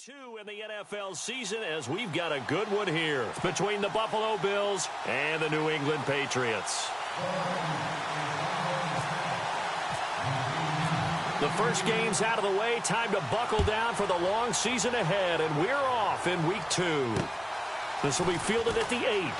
2 in the NFL season as we've got a good one here between the Buffalo Bills and the New England Patriots. The first game's out of the way. Time to buckle down for the long season ahead, and we're off in Week 2. This will be fielded at the 8.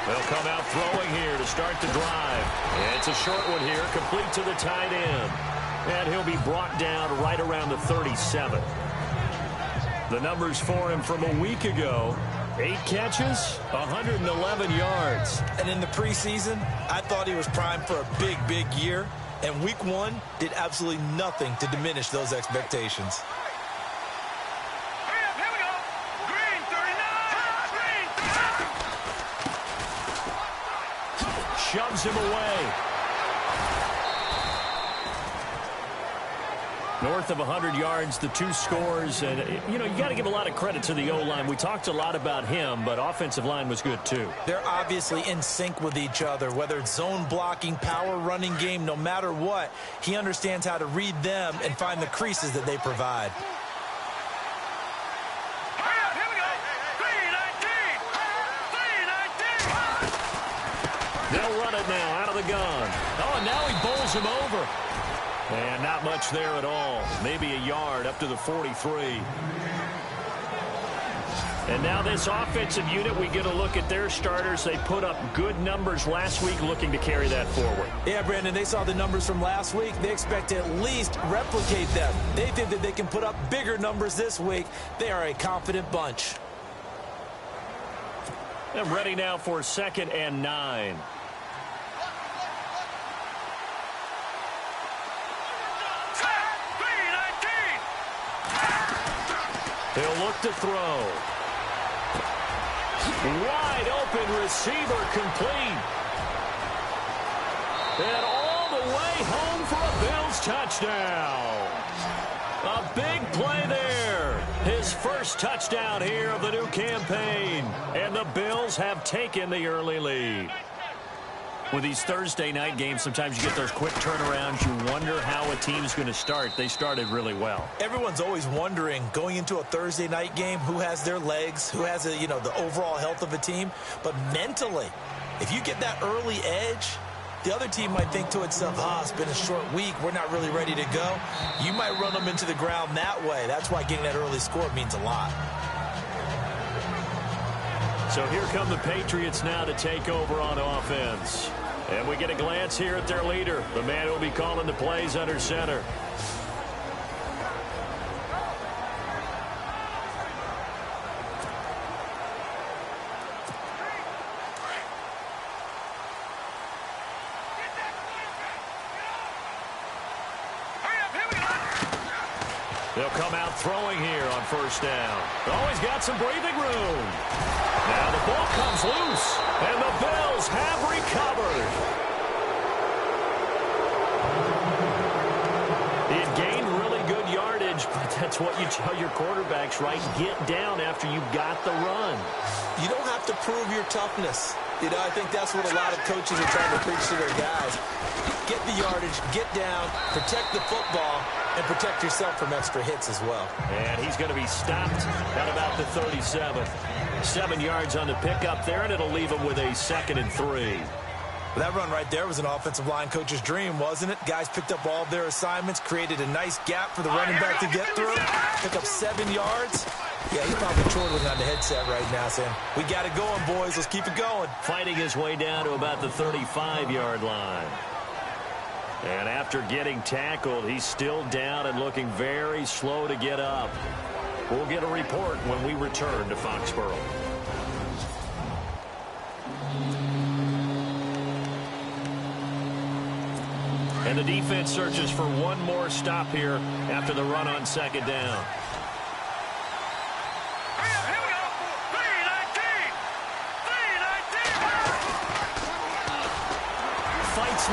They'll come out throwing here to start the drive. And it's a short one here, complete to the tight end. And he'll be brought down right around the 37. The numbers for him from a week ago: 8 catches, 111 yards. And in the preseason, I thought he was primed for a big, big year. And week 1 did absolutely nothing to diminish those expectations. Shoves him away. North of 100 yards, the 2 scores. And, you know, you got to give a lot of credit to the O-line. We talked a lot about him, but offensive line was good, too. They're obviously in sync with each other, whether it's zone blocking, power running game, no matter what. He understands how to read them and find the creases that they provide. They'll run it now out of the gun. Oh, and now he bowls him over. And not much there at all. Maybe a yard up to the 43. And now this offensive unit, we get a look at their starters. They put up good numbers last week, looking to carry that forward. Yeah, Brandon, they saw the numbers from last week. They expect to at least replicate them. They think that they can put up bigger numbers this week. They are a confident bunch. And ready now for 2nd and 9. He'll look to throw. Wide open receiver complete. And all the way home for a Bills touchdown. A big play there. His first touchdown here of the new campaign. And the Bills have taken the early lead. With these Thursday night games, sometimes you get those quick turnarounds. You wonder how a team's going to start. They started really well. Everyone's always wondering, going into a Thursday night game, who has their legs, who has, the overall health of a team. But mentally, if you get that early edge, the other team might think to itself, it's been a short week. We're not really ready to go. You might run them into the ground that way. That's why getting that early score means a lot. So here come the Patriots now to take over on offense. And we get a glance here at their leader, the man who will be calling the plays under center. They'll come out throwing here on 1st down. Always got some breathing room. Now the ball comes loose, and the Bills have recovered. It gained really good yardage, but that's what you tell your quarterbacks, right? Get down after you've got the run. You don't have to prove your toughness. I think that's what a lot of coaches are trying to preach to their guys. Get the yardage, get down, protect the football, and protect yourself from extra hits as well. And he's going to be stopped at about the 37. 7 yards on the pickup there, and it'll leave him with a 2nd and 3. That run right there was an offensive line coach's dream, wasn't it? Guys picked up all of their assignments, created a nice gap for the running back to get through, pick up 7 yards. Yeah, he's probably chortling on the headset right now saying, we got it going, boys. Let's keep it going. Fighting his way down to about the 35-yard line. And after getting tackled, he's still down and looking very slow to get up. We'll get a report when we return to Foxborough. And the defense searches for one more stop here after the run on 2nd down.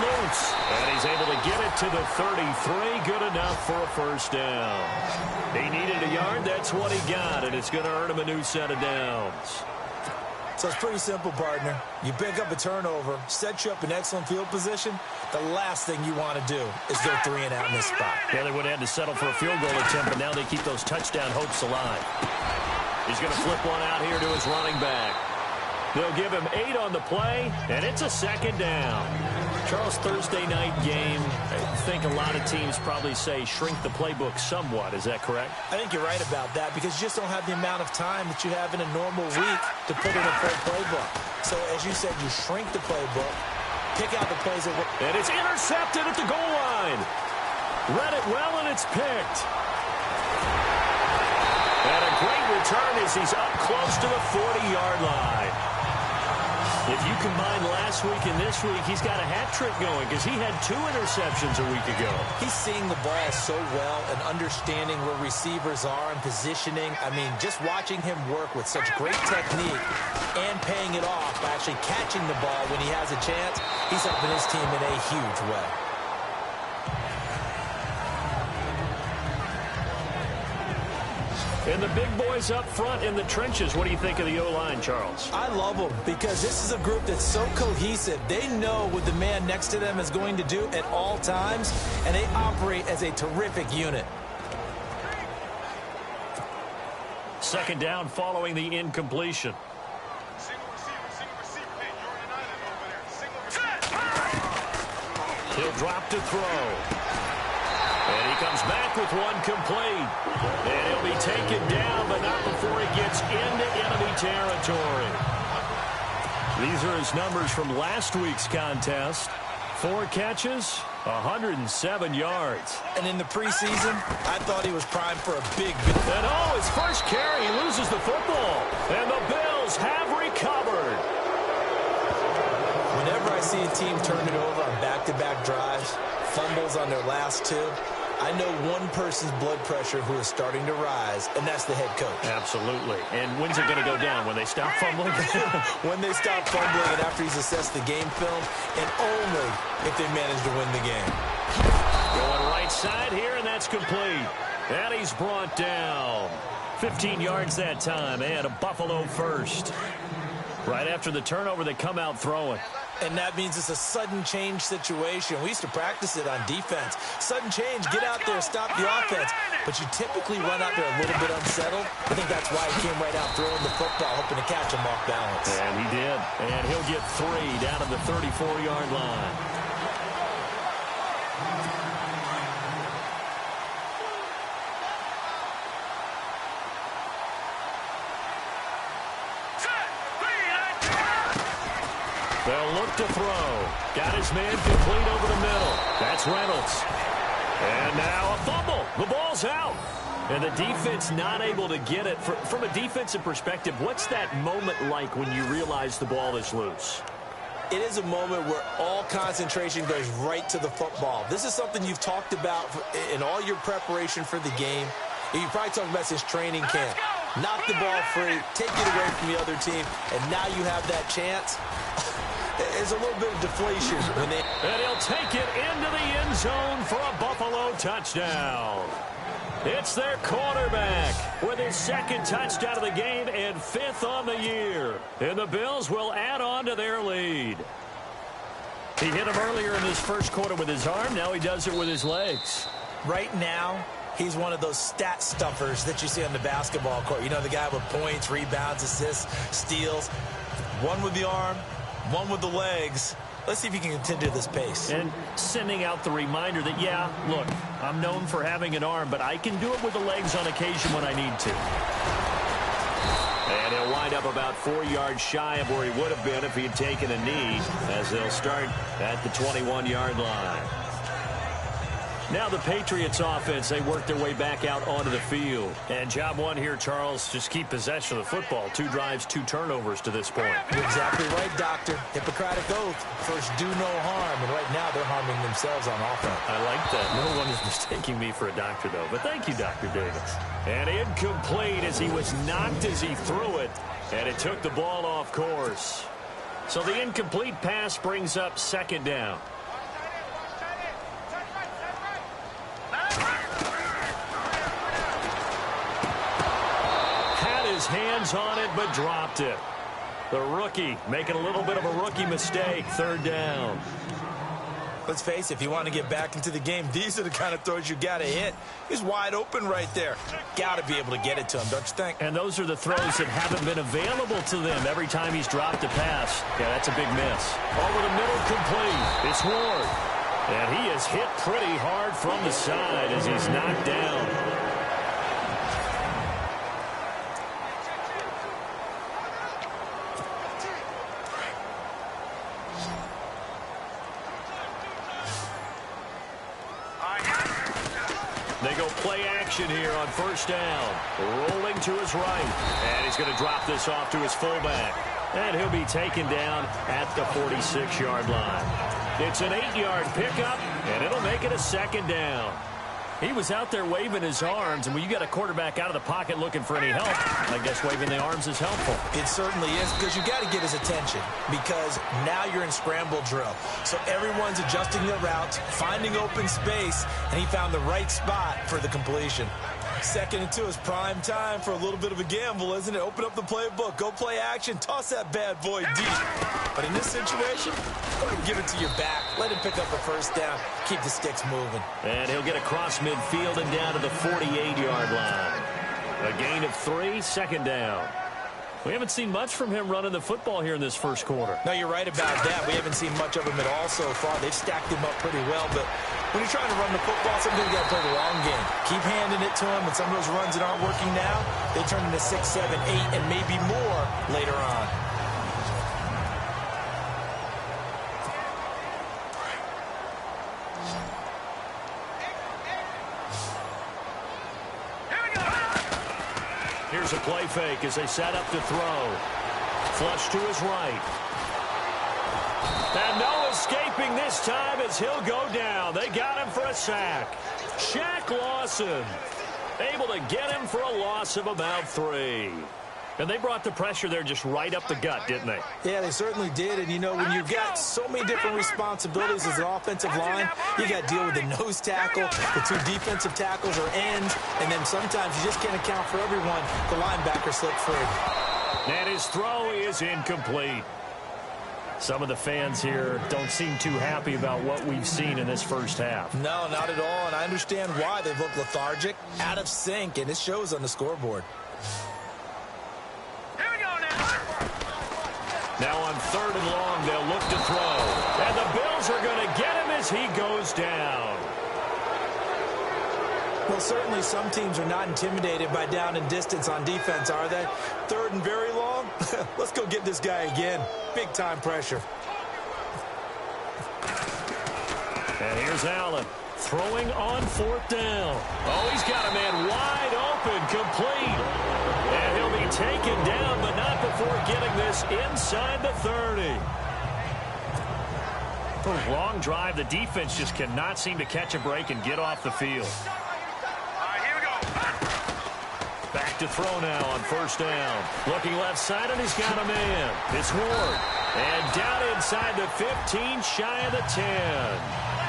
loose. And he's able to get it to the 33. Good enough for a first down. He needed a yard. That's what he got, and it's going to earn him a new set of downs. So it's pretty simple, partner. You pick up a turnover, set you up in excellent field position. The last thing you want to do is go 3 and out in this spot. Yeah, they would have had to settle for a field goal attempt, but now they keep those touchdown hopes alive. He's going to flip one out here to his running back. They'll give him 8 on the play, and it's a second down. Charles, Thursday night game, I think a lot of teams probably say shrink the playbook somewhat. Is that correct? I think you're right about that because you just don't have the amount of time that you have in a normal week to put in a full playbook. So, as you said, you shrink the playbook, pick out the plays that work. And it's intercepted at the goal line. Read it well, and it's picked. And a great return as he's up close to the 40-yard line. If you combine last week and this week, he's got a hat trick going because he had 2 interceptions a week ago. He's seeing the ball so well and understanding where receivers are and positioning. I mean, just watching him work with such great technique and paying it off by actually catching the ball when he has a chance, he's helping his team in a huge way. And the big boys up front in the trenches. What do you think of the O-line, Charles? I love them because this is a group that's so cohesive. They know what the man next to them is going to do at all times, and they operate as a terrific unit. Second down following the incompletion. He'll drop to throw. And he comes back with one complete. And he'll be taken down, but not before he gets into enemy territory. These are his numbers from last week's contest. 4 catches, 107 yards. And in the preseason, I thought he was primed for a big... And his first carry, he loses the football. And the Bills have recovered. Whenever I see a team turn it over on back-to-back drives, fumbles on their last 2, I know one person's blood pressure who is starting to rise, and that's the head coach. Absolutely. And when's it going to go down? When they stop fumbling? When they stop fumbling and after he's assessed the game film, and only if they manage to win the game. Going right side here, and that's complete. And he's brought down. 15 yards that time, and a Buffalo first. Right after the turnover, they come out throwing. And that means it's a sudden change situation. We used to practice it on defense. Sudden change, get out there, stop the offense. But you typically run out there a little bit unsettled. I think that's why he came right out throwing the football, hoping to catch him off balance. And he did. And he'll get 3 down to the 34-yard line. They'll look to throw. Got his man complete over the middle. That's Reynolds. And now a fumble. The ball's out. And the defense not able to get it. From a defensive perspective, what's that moment like when you realize the ball is loose? It is a moment where all concentration goes right to the football. This is something you've talked about in all your preparation for the game. You probably talked about since training camp. Knock the ball free, take it away from the other team, and now you have that chance. There's a little bit of deflation when they... And he'll take it into the end zone for a Buffalo touchdown. It's their quarterback with his 2nd touchdown of the game and 5th on the year. And the Bills will add on to their lead. He hit him earlier in this first quarter with his arm. Now he does it with his legs. Right now, he's one of those stat stuffers that you see on the basketball court. You know, the guy with points, rebounds, assists, steals. One with the arm, one with the legs. Let's see if he can continue this pace. And sending out the reminder that, yeah, look, I'm known for having an arm, but I can do it with the legs on occasion when I need to. And he'll wind up about 4 yards shy of where he would have been if he had taken a knee, as they'll start at the 21-yard line. Now the Patriots offense, they work their way back out onto the field. And job one here, Charles, just keep possession of the football. 2 drives, 2 turnovers to this point. You're exactly right, Doctor. Hippocratic oath. First, do no harm. And right now, they're harming themselves on offense. I like that. No one is mistaking me for a doctor, though. But thank you, Dr. Davis. And incomplete as he was knocked as he threw it. And it took the ball off course. So the incomplete pass brings up 2nd down. hands on it, but dropped it. The rookie making a little bit of a rookie mistake. Third down. Let's face it, if you want to get back into the game, these are the kind of throws you got to hit. He's wide open right there. Got to be able to get it to him, don't you think? And those are the throws that haven't been available to them every time he's dropped a pass. Yeah, that's a big miss. Over the middle, complete. It's Ward. And he is hit pretty hard from the side as he's knocked down. They go play action here on first down. Rolling to his right. And he's going to drop this off to his fullback. And he'll be taken down at the 46-yard line. It's an 8-yard pickup, and it'll make it a second down. He was out there waving his arms, and when you got a quarterback out of the pocket looking for any help, I guess waving the arms is helpful. It certainly is, because you got to get his attention, because now you're in scramble drill. So everyone's adjusting their routes, finding open space, and he found the right spot for the completion. 2nd and 2 is prime time for a little bit of a gamble, isn't it? Open up the playbook, go play action, toss that bad boy deep. But in this situation, go ahead and give it to your back. Let him pick up the first down. Keep the sticks moving. And he'll get across midfield and down to the 48-yard line. A gain of 3, second down. We haven't seen much from him running the football here in this first quarter. No, you're right about that. We haven't seen much of him at all so far. They've stacked him up pretty well, but when you're trying to run the football, sometimes you got to play the long game. Keep handing it to him, and some of those runs that aren't working now, they turn into 6, 7, 8, and maybe more later on. Here's a play fake as they set up to throw. Flush to his right. And no escaping this time as he'll go down. They got him for a sack. Shaq Lawson able to get him for a loss of about 3. And they brought the pressure there just right up the gut, didn't they? Yeah, they certainly did. And, you know, when you've got so many different responsibilities as an offensive line, you got to deal with the nose tackle, the 2 defensive tackles or ends, and then sometimes you just can't account for everyone. The linebacker slipped free. And his throw is incomplete. Some of the fans here don't seem too happy about what we've seen in this first half. No, not at all, and I understand why. They've looked lethargic, out of sync, and it shows on the scoreboard. Now on 3rd and long, they'll look to throw. And the Bills are going to get him as he goes down. Well, certainly some teams are not intimidated by down and distance on defense, are they? 3rd and very long? Let's go get this guy again. Big-time pressure. And here's Allen throwing on 4th down. Oh, he's got a man wide open, complete. And he'll be taken down, but not before getting this inside the 30. Long drive. The defense just cannot seem to catch a break and get off the field. Back to throw now on 1st down. Looking left side, and he's got a man. It's Ward. And down inside the 15, shy of the 10.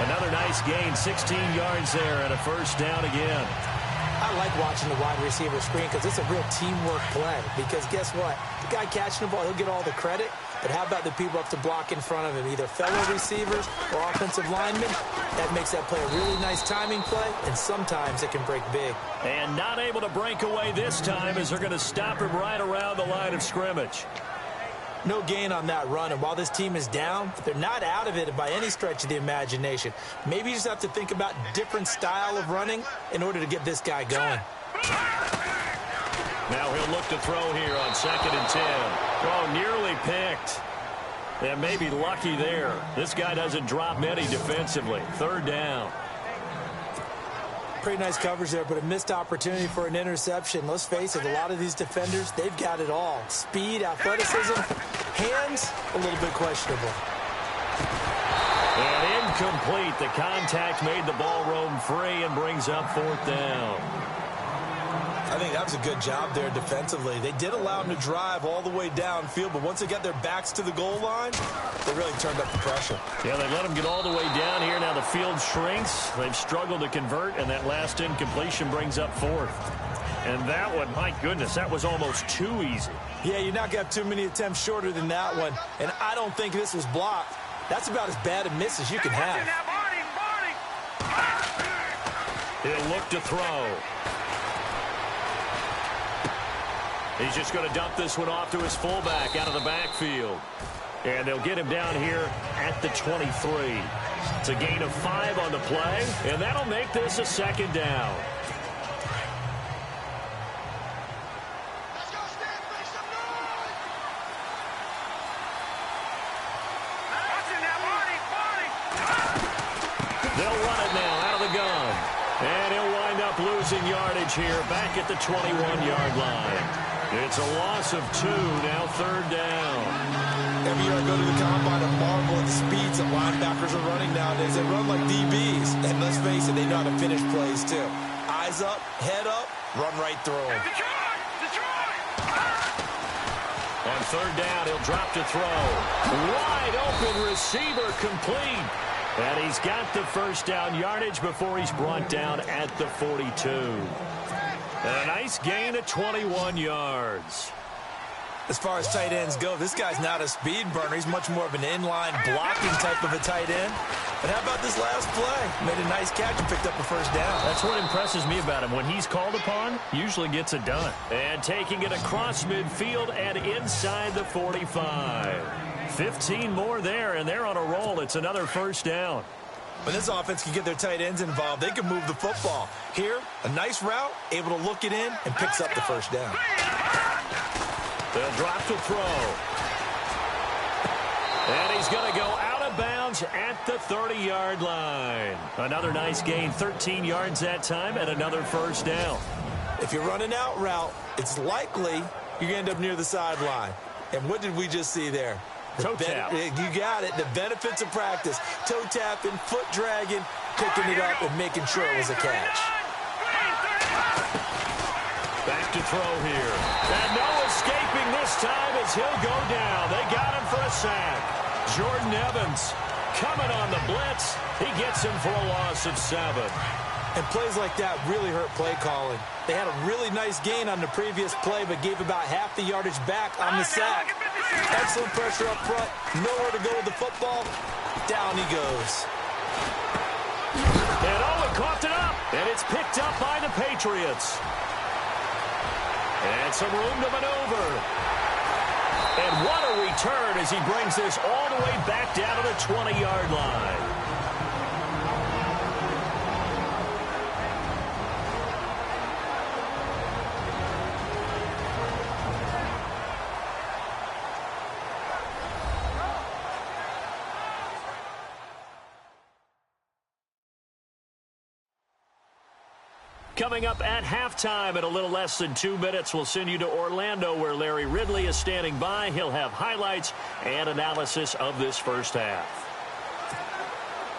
Another nice gain, 16 yards there, and a 1st down again. I like watching the wide receiver screen because it's a real teamwork play. Because guess what? The guy catching the ball, he'll get all the credit. But how about the people up to block in front of him, either fellow receivers or offensive linemen? That makes that play a really nice timing play, and sometimes it can break big. And not able to break away this time as they're going to stop him right around the line of scrimmage. No gain on that run, and while this team is down, they're not out of it by any stretch of the imagination. Maybe you just have to think about different style of running in order to get this guy going. Now he'll look to throw here on 2nd and 10. Oh, nearly picked. And maybe lucky there. This guy doesn't drop many defensively. 3rd down. Pretty nice coverage there, but a missed opportunity for an interception. Let's face it, a lot of these defenders, they've got it all. Speed, athleticism, hands, a little bit questionable. And incomplete. The contact made the ball roam free and brings up 4th down. I think that was a good job there defensively. They did allow them to drive all the way downfield, but once they got their backs to the goal line, they really turned up the pressure. Yeah, they let them get all the way down here. Now the field shrinks. They've struggled to convert, and that last incompletion brings up 4th. And that one, my goodness, that was almost too easy. Yeah, you're not going to have too many attempts shorter than that one. And I don't think this was blocked. That's about as bad a miss as you can have. He'll look to throw. He's just going to dump this one off to his fullback out of the backfield. And they'll get him down here at the 23. It's a gain of 5 on the play, and that'll make this a second down. They'll run it now out of the gun. And he'll wind up losing yardage here back at the 21-yard line. It's a loss of 2, now third down. Every year I go to the combine and marvel at the speeds that linebackers are running nowadays. They run like DBs. And let's face it, they know how to finish plays too. Eyes up, head up, run right through them. On third down, he'll drop to throw. Wide open receiver complete. And he's got the first down yardage before he's brought down at the 42. And a nice gain of 21 yards. As far as tight ends go, this guy's not a speed burner. He's much more of an inline blocking type of a tight end. But how about this last play? Made a nice catch and picked up a first down. That's what impresses me about him. When he's called upon, usually gets it done. And taking it across midfield and inside the 45. 15 more there, and they're on a roll. It's another first down. When this offense can get their tight ends involved, they can move the football. Here, a nice route, able to look it in, and picks up the first down. They'll drop to throw. And he's going to go out of bounds at the 30-yard line. Another nice gain, 13 yards that time, and another first down. If you're running out route, it's likely you're going to end up near the sideline. And what did we just see there? Toe tap. You got it. The benefits of practice. Toe tapping, foot dragging, picking it up, and making sure it was a catch. Back to throw here. And no escaping this time as he'll go down. They got him for a sack. Jordan Evans coming on the blitz. He gets him for a loss of 7. And plays like that really hurt play calling. They had a really nice gain on the previous play, but gave about half the yardage back on the sack. Excellent pressure up front. Nowhere to go with the football. Down he goes. And Owen coughed it up. And it's picked up by the Patriots. And some room to maneuver. And what a return as he brings this all the way back down to the 20-yard line. Coming up at halftime in a little less than 2 minutes, we'll send you to Orlando where Larry Ridley is standing by. He'll have highlights and analysis of this first half.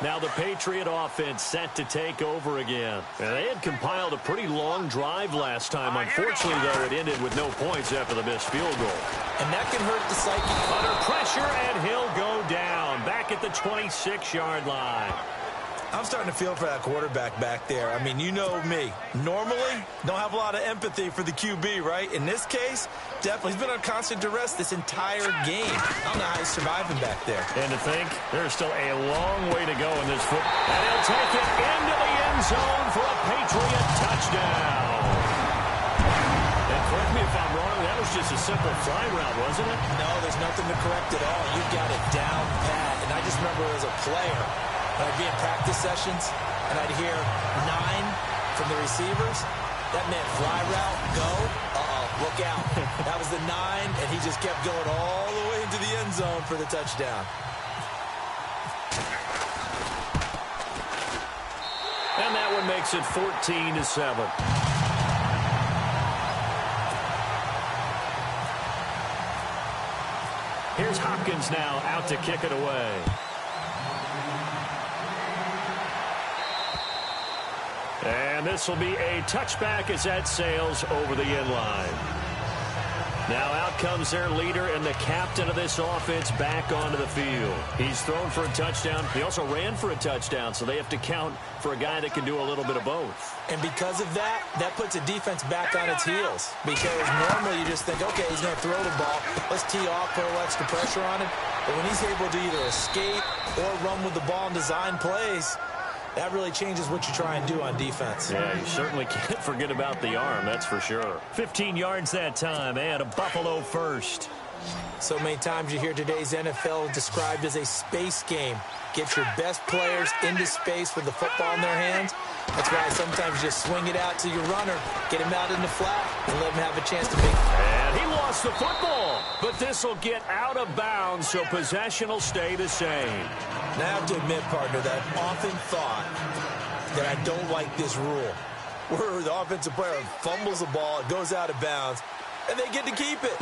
Now the Patriot offense set to take over again. And they had compiled a pretty long drive last time. Unfortunately, though, it ended with no points after the missed field goal. And that can hurt the psyche. Under pressure, and he'll go down back at the 26-yard line. I'm starting to feel for that quarterback back there. I mean, you know me. Normally, don't have a lot of empathy for the QB, right? In this case, definitely. He's been on constant duress this entire game. I don't know how he's surviving back there. And to think, there's still a long way to go in this foot. And he'll take it into the end zone for a Patriot touchdown. And correct me if I'm wrong, that was just a simple fly route, wasn't it? No, there's nothing to correct at all. You got it down pat. And I just remember as a player, I'd be in practice sessions, and I'd hear 9 from the receivers. That meant fly route, go, look out. That was the 9, and he just kept going all the way into the end zone for the touchdown. And that one makes it 14-7. Here's Hopkins now out to kick it away. And this will be a touchback as that sails over the end line. Now out comes their leader and the captain of this offense back onto the field. He's thrown for a touchdown. He also ran for a touchdown, so they have to count for a guy that can do a little bit of both. And because of that, that puts a defense back on its heels. Because normally you just think, okay, he's going to throw the ball. Let's tee off, put a little extra pressure on him. But when he's able to either escape or run with the ball and design plays, that really changes what you try and do on defense. Yeah, you certainly can't forget about the arm, that's for sure. 15 yards that time, and a Buffalo first. So many times you hear today's NFL described as a space game. Get your best players into space with the football in their hands. That's why sometimes you just swing it out to your runner, get him out in the flat, and let him have a chance to make it. And he lost the football, but this will get out of bounds, so possession will stay the same. Now, I have to admit, partner, that I've often thought that I don't like this rule, where the offensive player fumbles the ball, it goes out of bounds, and they get to keep it.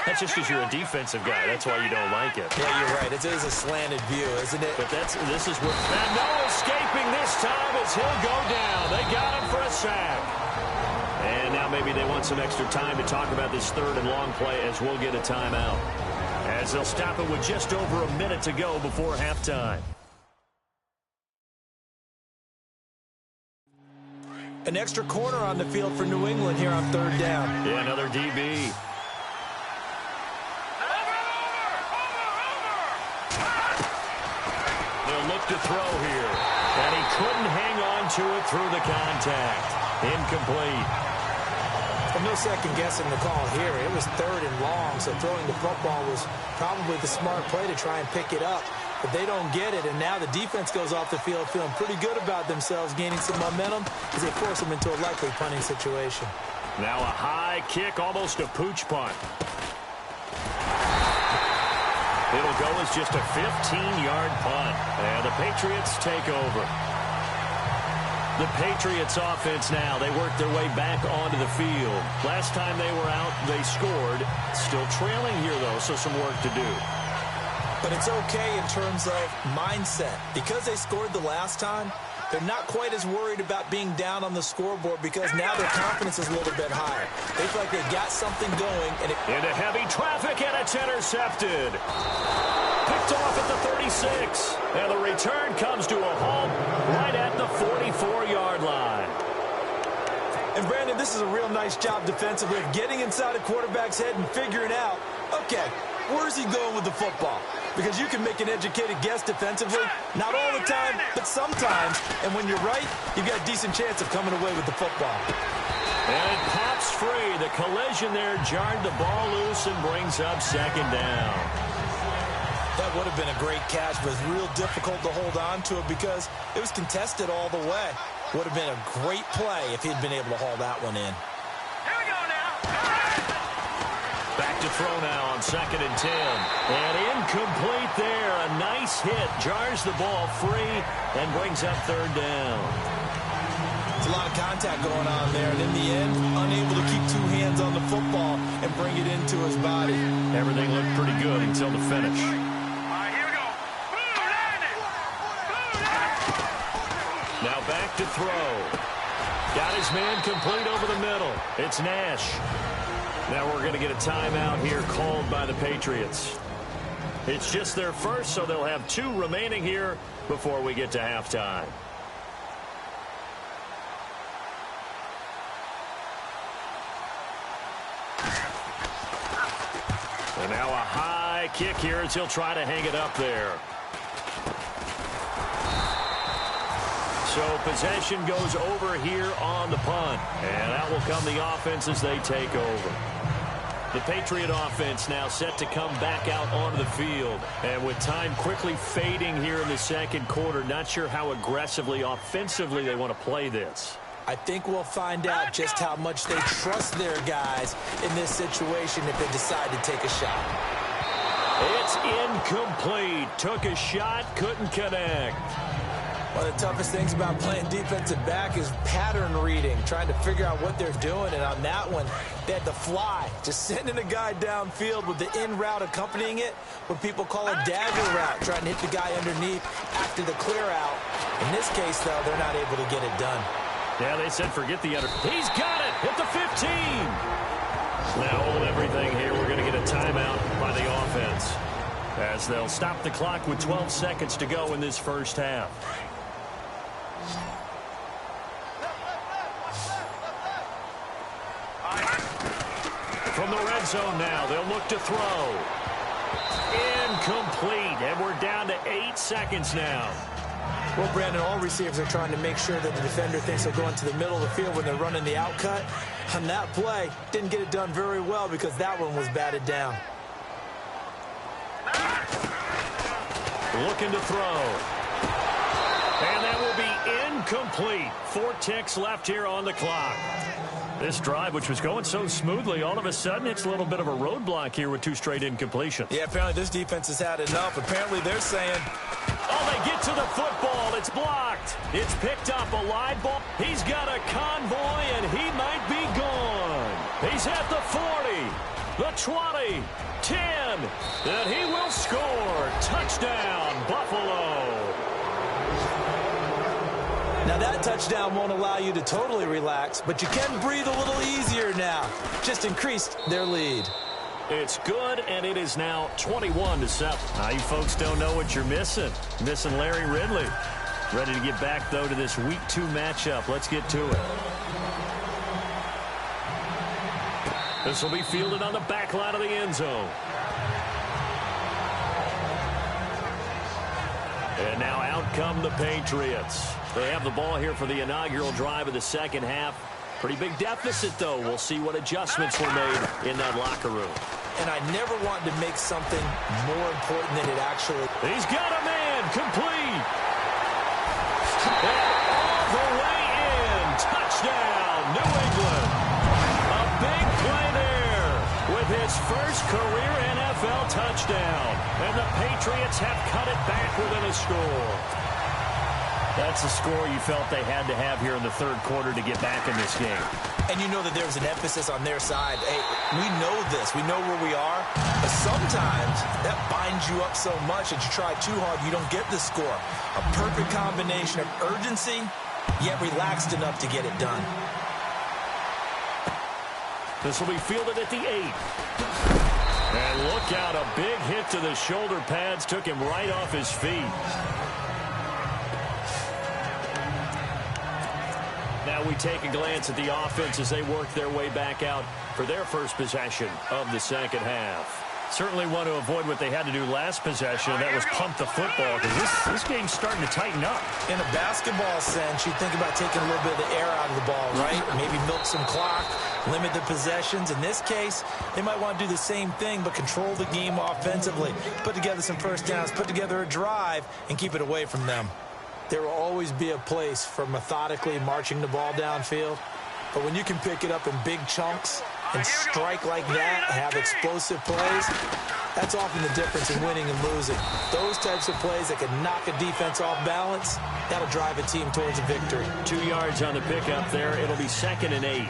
That's just because you're a defensive guy. That's why you don't like it. Yeah, you're right. It is a slanted view, isn't it? But this is what... And no escaping this time as he'll go down. They got him for a sack. And now maybe they want some extra time to talk about this third and long play as we'll get a timeout. As they'll stop it with just over a minute to go before halftime. An extra corner on the field for New England here on third down. Yeah, another DB. They'll look to throw here. And he couldn't hang on to it through the contact. Incomplete. And no second guessing the call here. It was third and long, so throwing the football was probably the smart play to try and pick it up. But they don't get it, and now the defense goes off the field feeling pretty good about themselves, gaining some momentum as they force them into a likely punting situation. Now a high kick, almost a pooch punt. It'll go as just a 15-yard punt. And the Patriots take over. The Patriots offense now, they work their way back onto the field. Last time they were out, they scored. Still trailing here, though, so some work to do. But it's okay in terms of mindset. Because they scored the last time, they're not quite as worried about being down on the scoreboard because now their confidence is a little bit higher. They feel like they've got something going. And into heavy traffic, and it's intercepted. Picked off at the 36. And the return comes to a halt right at the 44-yard line. And, Brandon, this is a real nice job defensively of getting inside a quarterback's head and figuring out, okay, where's he going with the football? Because you can make an educated guess defensively, not all the time, but sometimes. And when you're right, you've got a decent chance of coming away with the football. And it pops free. The collision there jarred the ball loose and brings up second down. That would have been a great catch, but it's real difficult to hold on to it because it was contested all the way. Would have been a great play if he'd been able to haul that one in. Here we go now. Back to throw now on 2nd and 10. And incomplete there. A nice hit. Jars the ball free and brings up third down. It's a lot of contact going on there. And in the end, unable to keep two hands on the football and bring it into his body. Everything looked pretty good until the finish. All right, here we go. Now back to throw. Got his man complete over the middle. It's Nash. Now we're going to get a timeout here called by the Patriots. It's just their first, so they'll have 2 remaining here before we get to halftime. And now a high kick here as he'll try to hang it up there. So possession goes over here on the punt. And out will come the offense as they take over. The Patriot offense now set to come back out onto the field. And with time quickly fading here in the second quarter, not sure how aggressively, offensively they want to play this. I think we'll find out just how much they trust their guys in this situation if they decide to take a shot. It's incomplete. Took a shot, couldn't connect. One of the toughest things about playing defensive back is pattern reading, trying to figure out what they're doing. And on that one, they had to fly, just sending a guy downfield with the in route accompanying it, what people call a dagger route, trying to hit the guy underneath after the clear out. In this case, though, they're not able to get it done. Yeah, they said forget the under. He's got it at the 15. Now hold everything here. We're going to get a timeout by the offense, as they'll stop the clock with 12 seconds to go in this first half. From the red zone now, they'll look to throw. Incomplete, and we're down to 8 seconds now. Well, Brandon, all receivers are trying to make sure that the defender thinks they'll go into the middle of the field when they're running the out cut. On that play, didn't get it done very well because that one was batted down. Looking to throw. And that will be incomplete. 4 ticks left here on the clock. This drive, which was going so smoothly, all of a sudden it's a little bit of a roadblock here with 2 straight incompletions. Yeah, apparently this defense has had enough. Apparently they're saying, oh, they get to the football. It's blocked. It's picked up, a live ball. He's got a convoy, and he might be gone. He's at the 40, the 20, 10, and he will score. Touchdown, Buffalo. now that touchdown won't allow you to totally relax, but you can breathe a little easier now. Just increased their lead. It's good, and it is now 21-7. Now, you folks don't know what you're missing. Missing Larry Ridley. Ready to get back, though, to this Week 2 matchup. Let's get to it. This will be fielded on the back line of the end zone. And now out come the Patriots. They have the ball here for the inaugural drive of the second half. Pretty big deficit, though. We'll see what adjustments were made in that locker room. And I never wanted to make something more important than it actually. He's got a man complete. And all the way in. Touchdown, New England. A big play there with his first career NFL touchdown. And the Patriots have cut it back within a score. That's a score you felt they had to have here in the third quarter to get back in this game. And you know that there was an emphasis on their side. Hey, we know this. We know where we are. But sometimes that binds you up so much that you try too hard, you don't get the score. A perfect combination of urgency, yet relaxed enough to get it done. This will be fielded at the 8. And look out, a big hit to the shoulder pads took him right off his feet. Now we take a glance at the offense as they work their way back out for their first possession of the second half. Certainly want to avoid what they had to do last possession, and that was punt the football, because this game's starting to tighten up. In a basketball sense, you think about taking a little bit of the air out of the ball, right? Maybe milk some clock, limit the possessions. In this case, they might want to do the same thing, but control the game offensively. Put together some first downs, put together a drive, and keep it away from them. There will always be a place for methodically marching the ball downfield. But when you can pick it up in big chunks and strike like that, have explosive plays, that's often the difference in winning and losing. Those types of plays that can knock a defense off balance, that'll drive a team towards a victory. 2 yards on the pickup there. It'll be 2nd and 8.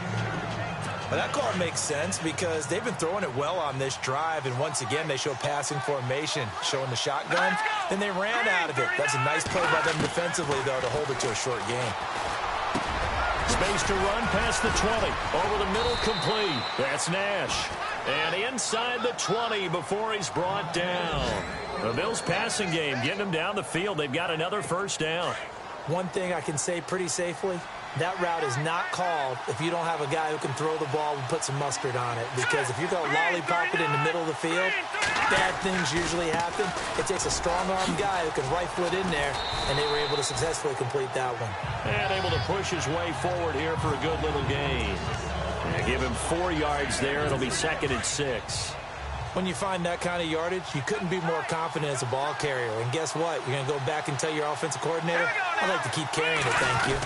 Well, that call makes sense because they've been throwing it well on this drive, and once again, they show passing formation, showing the shotgun, and they ran out of it. That's a nice play by them defensively, though, to hold it to a short game. Space to run past the 20. Over the middle, complete. That's Nash. And inside the 20 before he's brought down. The Bills' passing game, getting them down the field. They've got another first down. One thing I can say pretty safely, that route is not called if you don't have a guy who can throw the ball and put some mustard on it. Because if you're going to lollipop it in the middle of the field, bad things usually happen. It takes a strong-arm guy who can rifle it in there, and they were able to successfully complete that one. And able to push his way forward here for a good little gain. And give him 4 yards there. It'll be 2nd and 6. When you find that kind of yardage, you couldn't be more confident as a ball carrier. And guess what? You're going to go back and tell your offensive coordinator, I'd like to keep carrying it, thank you.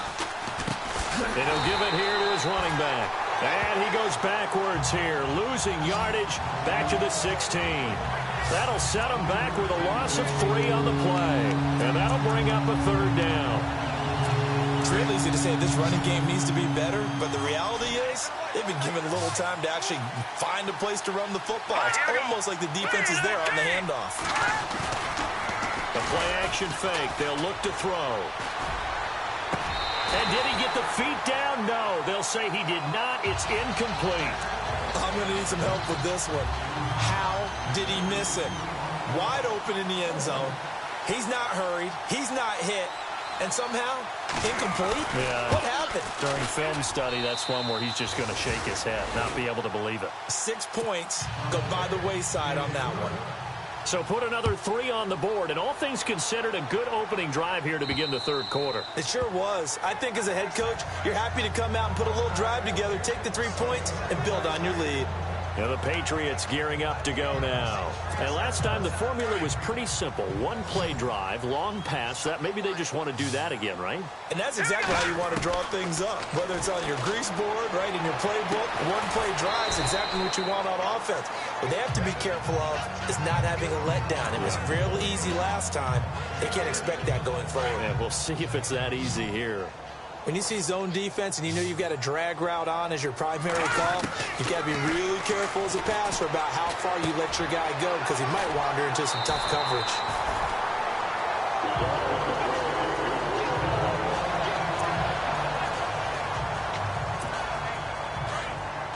And he'll give it here to his running back. And he goes backwards here, losing yardage back to the 16. That'll set him back with a loss of 3 on the play. And that'll bring up a 3rd down. It's real easy to say this running game needs to be better, but the reality is they've been given little time to actually find a place to run the football. It's almost like the defense is there on the handoff. The play-action fake. They'll look to throw. And did he get the feet down? No. They'll say he did not. It's incomplete. I'm going to need some help with this one. How did he miss it? Wide open in the end zone. He's not hurried. He's not hit. And somehow, incomplete? Yeah. What happened? During film study, that's one where he's just going to shake his head, not be able to believe it. 6 points go by the wayside on that one. So put another 3 on the board, and all things considered, a good opening drive here to begin the third quarter. It sure was. I think as a head coach, you're happy to come out and put a little drive together, take the 3 points, and build on your lead. Now the Patriots gearing up to go now. And last time the formula was pretty simple. One play drive, long pass. That maybe they just want to do that again, right? And that's exactly how you want to draw things up. Whether it's on your grease board, right, in your playbook, one play drive is exactly what you want on offense. What they have to be careful of is not having a letdown. It was real easy last time. They can't expect that going forward. Yeah, we'll see if it's that easy here. When you see zone defense and you know you've got a drag route on as your primary call, you've got to be really careful as a passer about how far you let your guy go because he might wander into some tough coverage.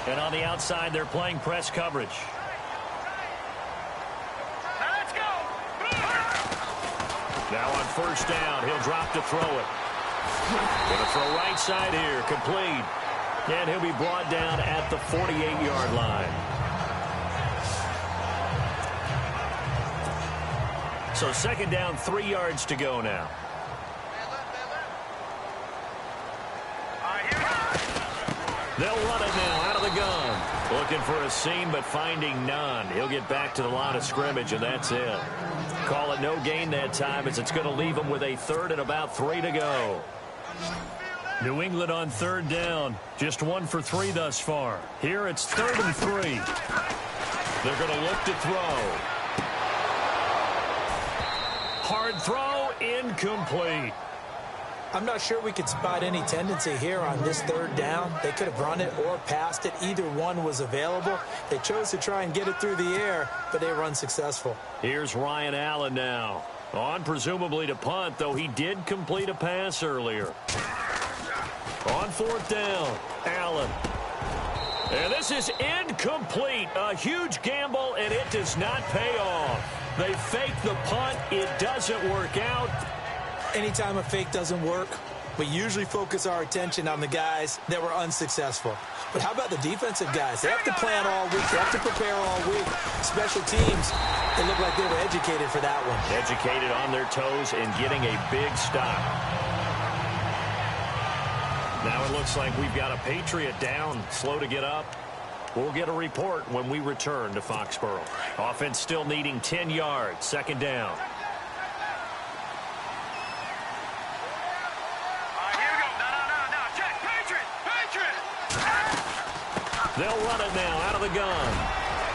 And on the outside, they're playing press coverage. Now let's go. Now on first down, he'll drop to throw it. Going to throw right side here, complete. And he'll be brought down at the 48-yard line. So second down, 3 yards to go now. They'll run it now out of the gun. Looking for a seam, but finding none. He'll get back to the line of scrimmage, and that's it. Call it no gain that time, as it's going to leave him with a third and about 3 to go. New England on third down. Just 1 for 3 thus far. Here it's 3rd and 3. They're going to look to throw. Hard throw, incomplete. I'm not sure we could spot any tendency here on this 3rd down. They could have run it or passed it. Either one was available. They chose to try and get it through the air, but they were unsuccessful. Here's Ryan Allen now. On presumably to punt, though he did complete a pass earlier. On 4th down, Allen. And this is incomplete. A huge gamble, and it does not pay off. They fake the punt. It doesn't work out. Anytime a fake doesn't work, we usually focus our attention on the guys that were unsuccessful. But how about the defensive guys? They have to plan all week. They have to prepare all week. Special teams, they look like they were educated for that one. Educated on their toes and getting a big stop. Now it looks like we've got a Patriot down, slow to get up. We'll get a report when we return to Foxborough. Offense still needing 10 yards, 2nd down. They'll run it now out of the gun.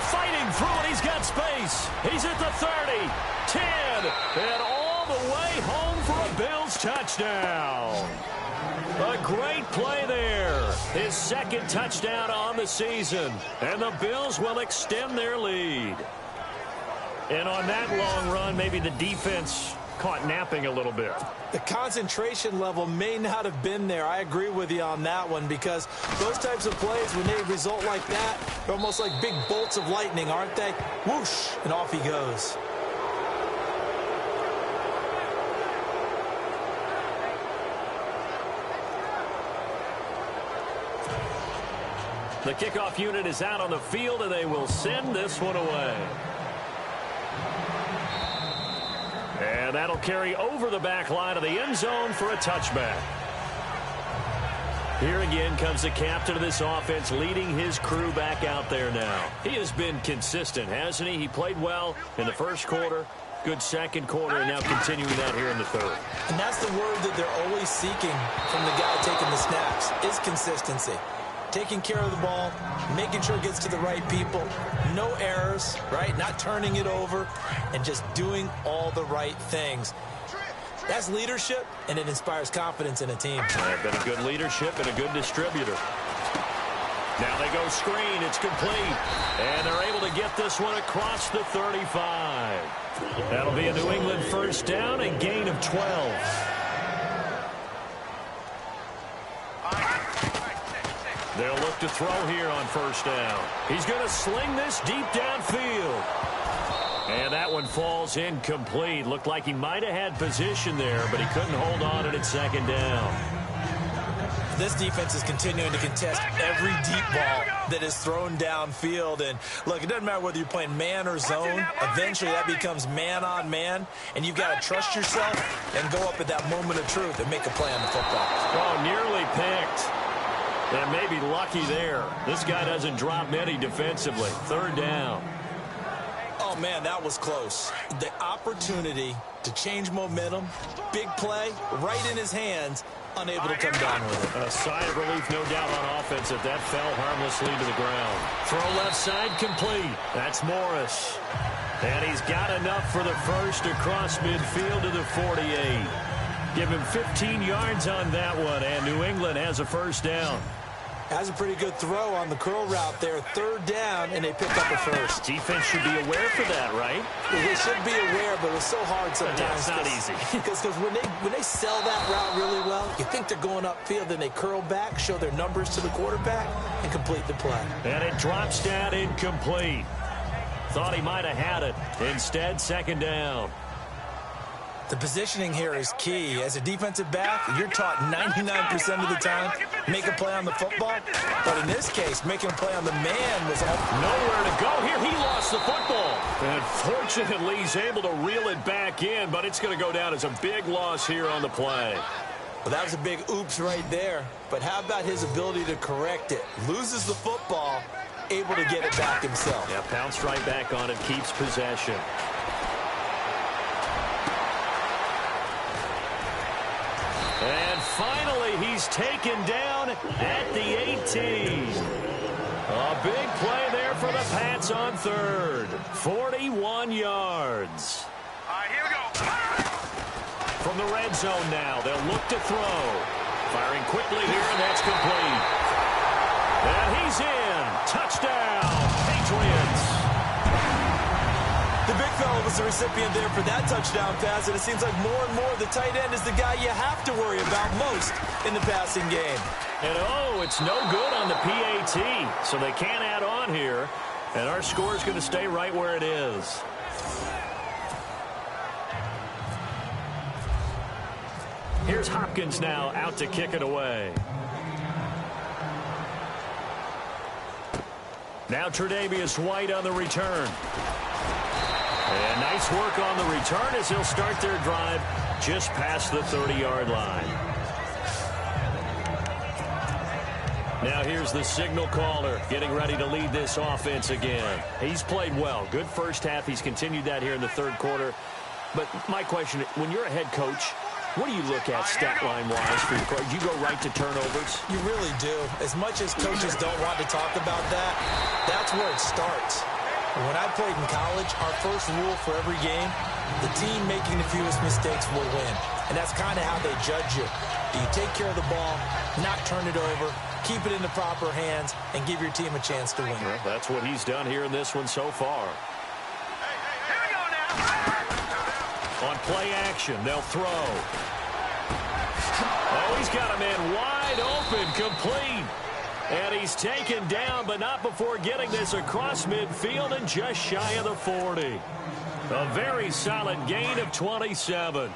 Fighting through it. He's got space. He's at the 30, 10, and all the way home for a Bills touchdown. A great play there. His 2nd touchdown on the season. And the Bills will extend their lead. And on that long run, maybe the defense caught napping a little bit. The concentration level may not have been there. I agree with you on that one because those types of plays, when they result like that, they're almost like big bolts of lightning, aren't they? Whoosh, and off he goes. The kickoff unit is out on the field, and they will send this one away. And that'll carry over the back line of the end zone for a touchback. Here again comes the captain of this offense, leading his crew back out there now. He has been consistent, hasn't he? He played well in the first quarter, good second quarter, and now continuing that here in the third. And that's the word that they're always seeking from the guy taking the snaps, is consistency. Taking care of the ball, making sure it gets to the right people, no errors, right? Not turning it over, and just doing all the right things. That's leadership, and it inspires confidence in a team. Been a good leadership and a good distributor. Now they go screen. It's complete. And they're able to get this one across the 35. That'll be a New England first down and gain of 12. They'll look to throw here on first down. He's going to sling this deep downfield. And that one falls incomplete. Looked like he might have had position there, but he couldn't hold on to it second down. This defense is continuing to contest every deep ball that is thrown downfield. And, look, it doesn't matter whether you're playing man or zone. Eventually, that becomes man-on-man, and you've got to trust yourself and go up at that moment of truth and make a play on the football. Oh, nearly picked. And maybe lucky there. This guy doesn't drop many defensively. Third down. Oh, man, that was close. The opportunity to change momentum, big play, right in his hands, unable to come down with it. A sigh of relief, no doubt, on offense if that fell harmlessly to the ground. Throw left side complete. That's Morris. And he's got enough for the first across midfield to the 48. Give him 15 yards on that one, and New England has a first down. Has a pretty good throw on the curl route there. Third down, and they pick up a first. Defense should be aware for that, right? They should be aware, but it's so hard sometimes. Yeah, it's not easy. Because when they sell that route really well, you think they're going upfield, then they curl back, show their numbers to the quarterback, and complete the play. And it drops down incomplete. Thought he might have had it. Instead, second down. The positioning here is key. As a defensive back, you're taught 99% of the time, make a play on the football. But in this case, making a play on the man was nowhere to go here. He lost the football. And fortunately, he's able to reel it back in, but it's going to go down as a big loss here on the play. Well, that was a big oops right there. But how about his ability to correct it? Loses the football, able to get it back himself. Yeah, pounced right back on it, keeps possession. And finally, he's taken down at the 18. A big play there for the Pats on third. 41 yards. All right, here we go. From the red zone now, they'll look to throw. Firing quickly here, and that's complete. And he's in. Touchdown, Patriots. The big fella was the recipient there for that touchdown pass, and it seems like more and more the tight end is the guy you have to worry about most in the passing game. And, oh, it's no good on the PAT, so they can't add on here, and our score is going to stay right where it is. Here's Hopkins now out to kick it away. Now Tre'Davious White on the return. And nice work on the return as he'll start their drive just past the 30-yard line. Now here's the signal caller getting ready to lead this offense again. He's played well. Good first half. He's continued that here in the third quarter. But my question, when you're a head coach, what do you look at stat line-wise for your coach? Do you go right to turnovers? You really do. As much as coaches don't want to talk about that, that's where it starts. When I played in college, our first rule for every game, the team making the fewest mistakes will win. And that's kind of how they judge you. Do you take care of the ball, not turn it over, keep it in the proper hands, and give your team a chance to win? Well, that's what he's done here in this one so far. Here we go now. On play action, they'll throw. Oh, he's got a man wide open, complete. And he's taken down, but not before getting this across midfield and just shy of the 40. A very solid gain of 27.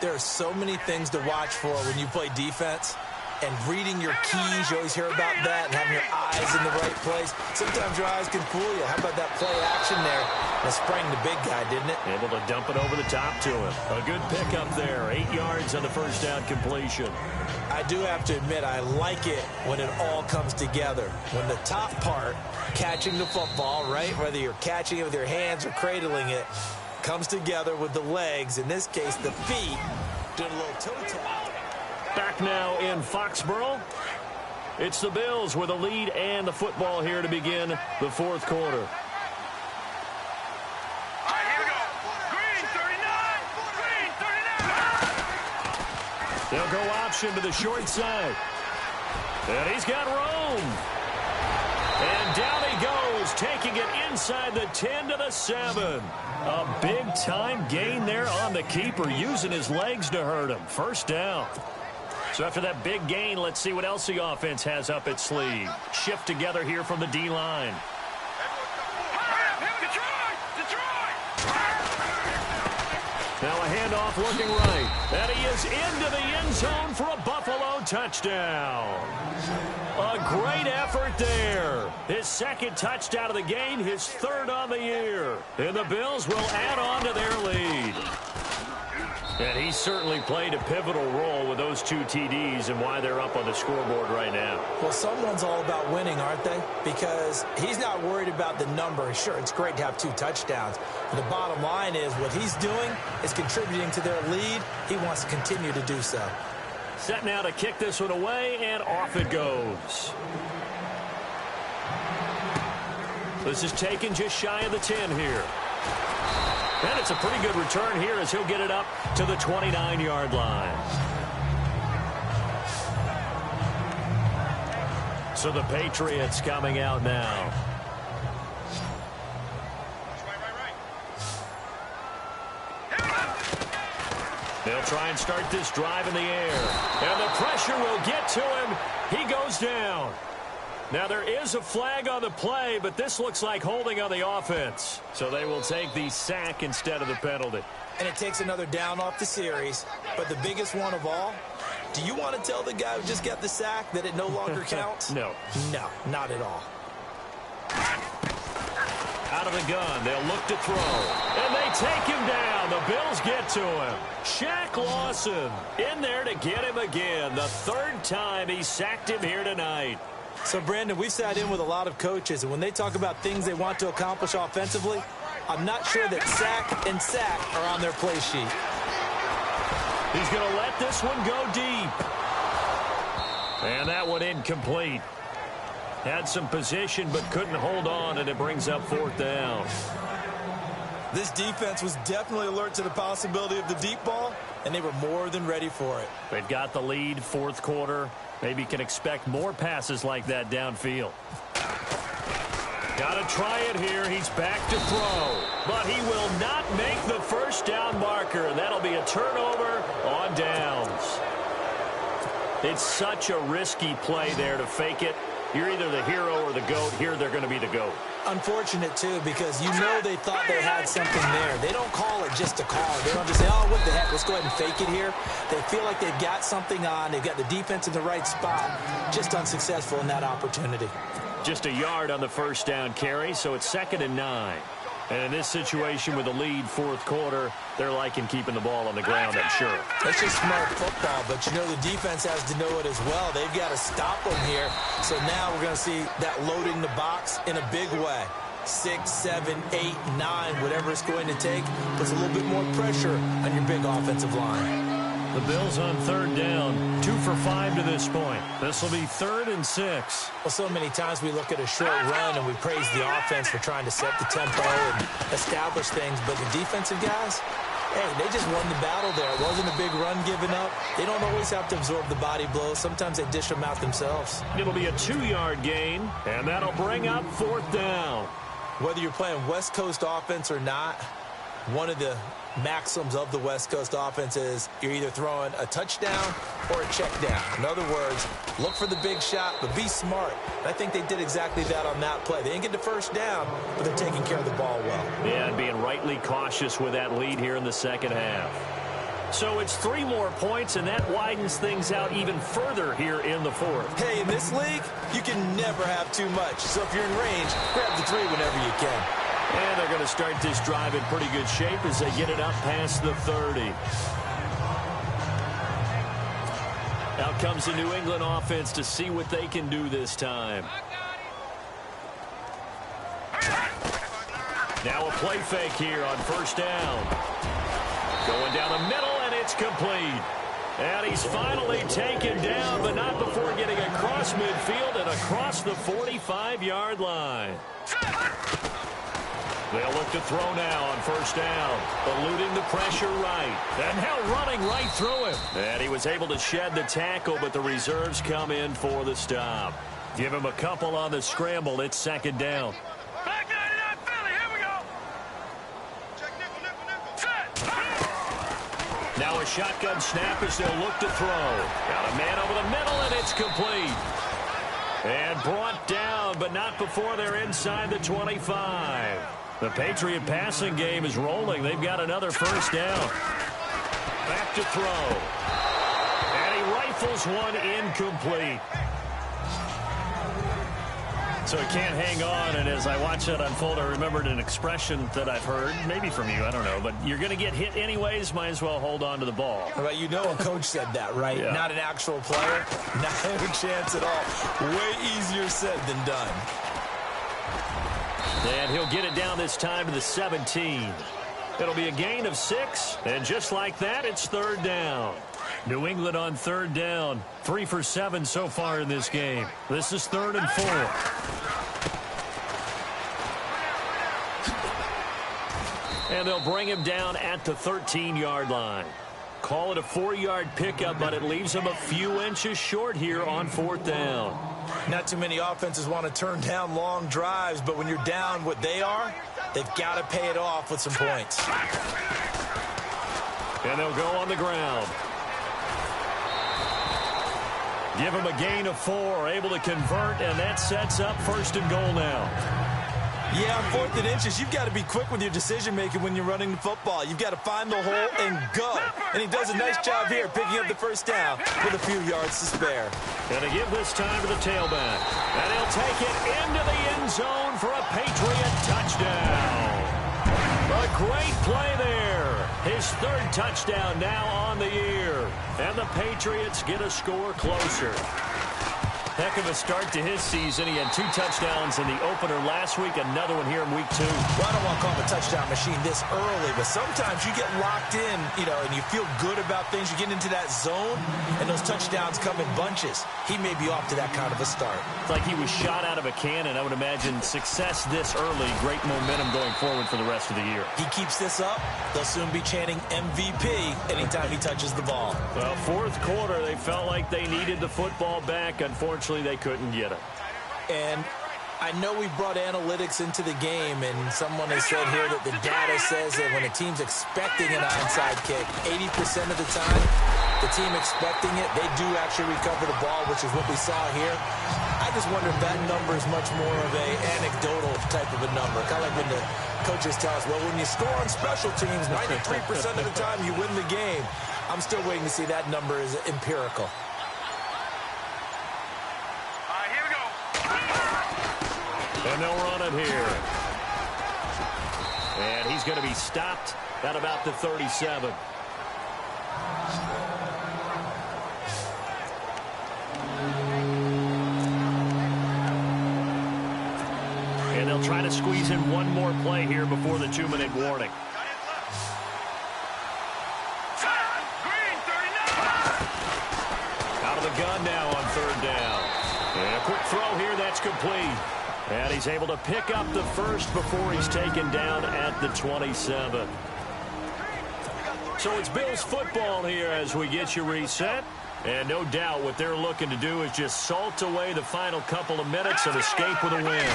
There are so many things to watch for when you play defense. And reading your keys, you always hear about that, and having your eyes in the right place. Sometimes your eyes can fool you. How about that play action there? That sprang the big guy, didn't it? Able to dump it over the top to him. A good pickup there. 8 yards on the first down completion. I do have to admit, I like it when it all comes together. When the top part, catching the football, right, whether you're catching it with your hands or cradling it, comes together with the legs, in this case, the feet, doing a little toe-tap. Back now in Foxborough. It's the Bills with a lead and the football here to begin the fourth quarter. All right, here we go. Green 39. Green 39. They'll go option to the short side. And he's got room. And down he goes, taking it inside the 10 to the 7. A big-time gain there on the keeper, using his legs to hurt him. First down. So after that big gain, let's see what else the offense has up its sleeve. Shift together here from the D-line. Now a handoff looking right. And he is into the end zone for a Buffalo touchdown. A great effort there. His second touchdown of the game, his third on the year. And the Bills will add on to their lead. And he certainly played a pivotal role with those 2 TDs and why they're up on the scoreboard right now. Well, someone's all about winning, aren't they? Because he's not worried about the number. Sure, it's great to have 2 touchdowns. But the bottom line is what he's doing is contributing to their lead. He wants to continue to do so. Set now to kick this one away, and off it goes. This is taken just shy of the 10 here. And it's a pretty good return here as he'll get it up to the 29-yard line. So the Patriots coming out now. They'll try and start this drive in the air. And the pressure will get to him. He goes down. Now, there is a flag on the play, but this looks like holding on the offense. So they will take the sack instead of the penalty. And it takes another down off the series. But the biggest one of all, do you want to tell the guy who just got the sack that it no longer counts? No. No, not at all. Out of the gun, they'll look to throw. And they take him down. The Bills get to him. Shaq Lawson in there to get him again. The third time he sacked him here tonight. So, Brandon, we've sat in with a lot of coaches, and when they talk about things they want to accomplish offensively, I'm not sure that sack and sack are on their play sheet. He's going to let this one go deep. And that one incomplete. Had some position but couldn't hold on, and it brings up 4th down. This defense was definitely alert to the possibility of the deep ball, and they were more than ready for it. They've got the lead, 4th quarter. Maybe can expect more passes like that downfield. Got to try it here. He's back to throw. But he will not make the first down marker. That'll be a turnover on downs. It's such a risky play there to fake it. You're either the hero or the GOAT. Here they're going to be the GOAT. Unfortunate, too, because you know they thought they had something there. They don't call it just to call it. They don't just say, oh, what the heck, let's go ahead and fake it here. They feel like they've got something on. They've got the defense in the right spot. Just unsuccessful in that opportunity. Just a yard on the first down carry, so it's 2nd and 9. And in this situation with the lead, 4th quarter, they're liking keeping the ball on the ground, I'm sure. That's just smart football, but you know the defense has to know it as well. They've got to stop them here. So now we're going to see that loading the box in a big way. 6, 7, 8, 9, whatever it's going to take, puts a little bit more pressure on your big offensive line. The Bills on 3rd down, 2 for 5 to this point. This will be 3rd and 6. Well, so many times we look at a short run and we praise the offense for trying to set the tempo and establish things, but the defensive guys, hey, they just won the battle there. It wasn't a big run given up. They don't always have to absorb the body blows. Sometimes they dish them out themselves. It'll be a 2-yard gain, and that'll bring up 4th down. Whether you're playing West Coast offense or not, one of the maxims of the West Coast offense is you're either throwing a touchdown or a check down. In other words, look for the big shot, but be smart. And I think they did exactly that on that play. They didn't get the first down, but they're taking care of the ball well. Yeah, and being rightly cautious with that lead here in the second half. So it's 3 more points, and that widens things out even further here in the 4th. Hey, in this league, you can never have too much. So if you're in range, grab the 3 whenever you can. And they're going to start this drive in pretty good shape as they get it up past the 30. Out comes the New England offense to see what they can do this time. Now a play fake here on 1st down. Going down the middle, and it's complete. And he's finally taken down, but not before getting across midfield and across the 45-yard line. They'll look to throw now on 1st down, eluding the pressure right. And now running right through him. And he was able to shed the tackle, but the reserves come in for the stop. Give him a couple on the scramble. It's 2nd down. Back 99 Philly, here we go. Check nickel, nickel, nickel. Set. Now a a shotgun snap as they'll look to throw. Got a man over the middle, and it's complete. And brought down, but not before they're inside the 25. The Patriot passing game is rolling. They've got another first down. Back to throw. And he rifles one incomplete. So he can't hang on, and as I watch that unfold, I remembered an expression that I've heard, maybe from you, I don't know, but you're going to get hit anyways, might as well hold on to the ball. Well, you know a coach said that, right? Yeah. Not an actual player. Not a chance at all. Way easier said than done. And he'll get it down this time to the 17. It'll be a gain of 6, and just like that, it's third down. New England on third down. 3 for 7 so far in this game. This is 3rd and 4. And they'll bring him down at the 13-yard line. Call it a 4-yard pickup, but it leaves him a few inches short here on 4th down. Not too many offenses want to turn down long drives, but when you're down what they are, they've got to pay it off with some points. And they'll go on the ground. Give him a gain of 4, able to convert, and that sets up 1st and goal now. Yeah, on 4th and inches, you've got to be quick with your decision-making when you're running the football. You've got to find the hole and go. And he does a nice job here picking up the first down with a few yards to spare. Going to give this time to the tailback. And he'll take it into the end zone for a Patriot touchdown. A great play there. His 3rd touchdown now on the year. And the Patriots get a score closer. Heck of a start to his season. He had 2 touchdowns in the opener last week, another one here in week 2. Well, I don't want to call him a touchdown machine this early, but sometimes you get locked in, and you feel good about things. You get into that zone, and those touchdowns come in bunches. He may be off to that kind of a start. It's like he was shot out of a cannon. I would imagine success this early, great momentum going forward for the rest of the year. He keeps this up, they'll soon be chanting MVP anytime he touches the ball. Well, 4th quarter, they felt like they needed the football back. Unfortunately, they couldn't get it. And I know we brought analytics into the game, and someone has said here that the data says that when a team's expecting an onside kick, 80% of the time, the team expecting it, they do actually recover the ball, which is what we saw here. I just wonder if that number is much more of a anecdotal type of a number. Kind of like when the coaches tell us, well, when you score on special teams, 93% of the time you win the game. I'm still waiting to see that number is empirical. And they'll run it here. And he's going to be stopped at about the 37. And they'll try to squeeze in one more play here before the 2-minute warning. Out of the gun now on 3rd down. And a quick throw here, that's complete. And he's able to pick up the first before he's taken down at the 27. So it's Bills football here as we get you reset. And no doubt what they're looking to do is just salt away the final couple of minutes and escape with a win.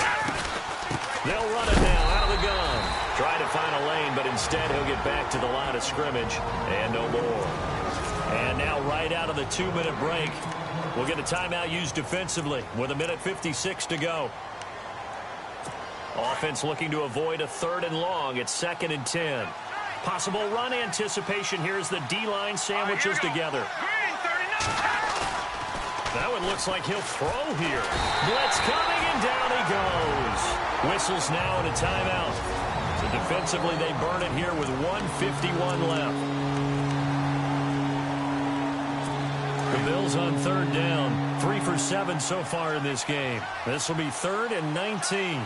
They'll run it now out of the gun. Try to find a lane, but instead he'll get back to the line of scrimmage and no more. And now right out of the 2-minute break, we'll get a timeout used defensively with 1:56 to go. Offense looking to avoid a 3rd and long. It's 2nd and 10. Possible run anticipation here as the D-line sandwiches together. That one looks like he'll throw here. Blitz coming, and down he goes. Whistles now and a timeout. So defensively, they burn it here with 1:51 left. The Bills on 3rd down. 3 for 7 so far in this game. This will be 3rd and 19.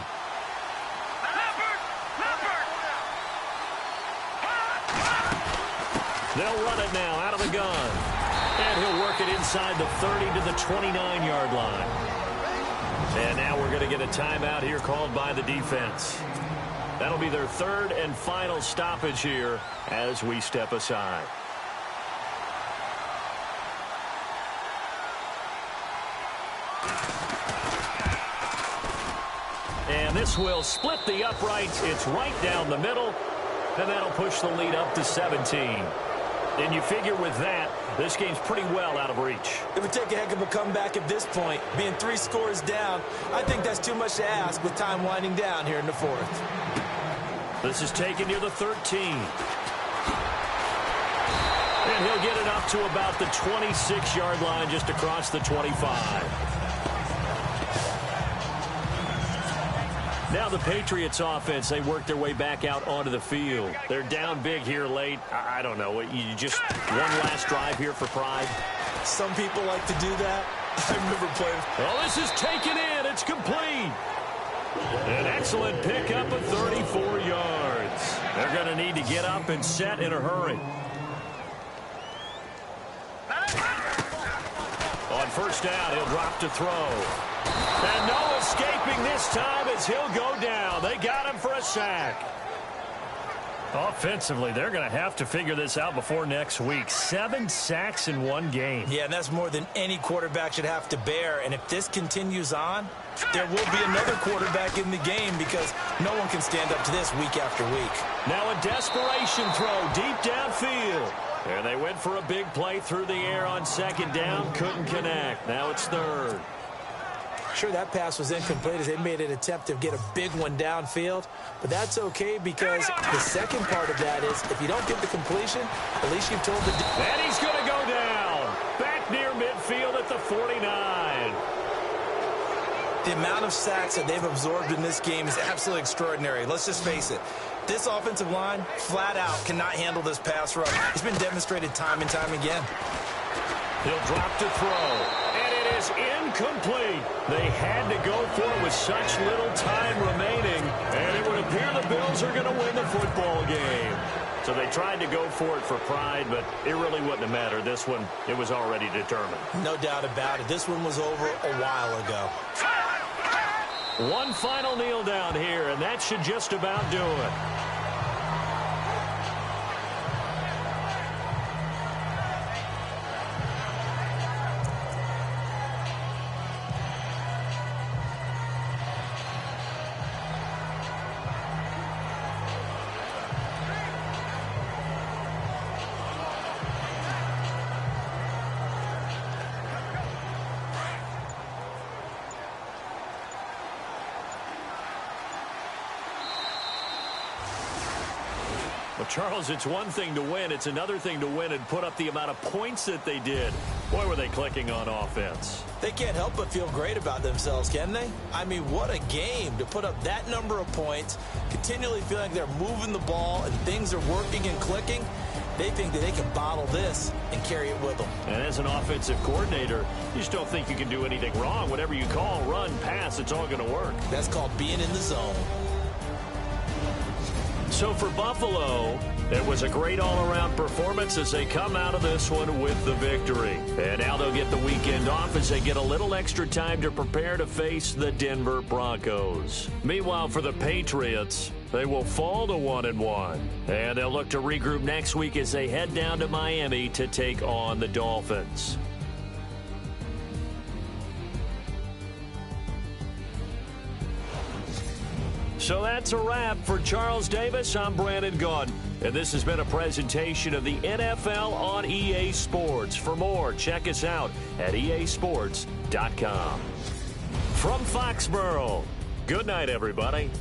They'll run it now out of the gun. And he'll work it inside the 30 to the 29-yard line. And now we're going to get a timeout here called by the defense. That'll be their 3rd and final stoppage here as we step aside. And this will split the uprights. It's right down the middle. And that'll push the lead up to 17. And you figure with that, this game's pretty well out of reach. It would take a heck of a comeback at this point. Being 3 scores down, I think that's too much to ask with time winding down here in the 4th. This is taken near the 13. And he'll get it up to about the 26-yard line, just across the 25. Now the Patriots offense, they work their way back out onto the field. They're down big here late. I don't know. You just one last drive here for pride. Some people like to do that. I remember playing. Well, this is taken in. It's complete. An excellent pickup of 34 yards. They're going to need to get up and set in a hurry. On first down, he'll drop to throw. And no escaping this time as he'll go down. They got him for a sack. Offensively, they're going to have to figure this out before next week. 7 sacks in one game. Yeah, and that's more than any quarterback should have to bear. And if this continues on, there will be another quarterback in the game because no one can stand up to this week after week. Now a desperation throw deep downfield. And they went for a big play through the air on second down. Couldn't connect. Now it's third. Sure, that pass was incomplete as they made an attempt to get a big one downfield. But that's okay because the second part of that is if you don't get the completion, at least you've told the... And he's going to go down. Back near midfield at the 49. The amount of sacks that they've absorbed in this game is absolutely extraordinary. Let's just face it. This offensive line, flat out, cannot handle this pass rush. It's been demonstrated time and time again. He'll drop to throw. And it is incomplete. They had to go for it with such little time remaining. And it would appear the Bills are going to win the football game. So they tried to go for it for pride, but it really wouldn't have mattered. This one, it was already determined. No doubt about it. This one was over a while ago. One final kneel down here, and that should just about do it. Well, Charles, it's one thing to win. It's another thing to win and put up the amount of points that they did. Boy, were they clicking on offense. They can't help but feel great about themselves, can they? I mean, what a game to put up that number of points, continually feeling like they're moving the ball and things are working and clicking. They think that they can bottle this and carry it with them. And as an offensive coordinator, you just don't think you can do anything wrong. Whatever you call, run, pass, it's all going to work. That's called being in the zone. So for Buffalo, it was a great all-around performance as they come out of this one with the victory. And now they'll get the weekend off as they get a little extra time to prepare to face the Denver Broncos. Meanwhile, for the Patriots, they will fall to 1-1. And they'll look to regroup next week as they head down to Miami to take on the Dolphins. So that's a wrap. For Charles Davis, I'm Brandon Gaudin. And this has been a presentation of the NFL on EA Sports. For more, check us out at easports.com. From Foxborough, good night, everybody.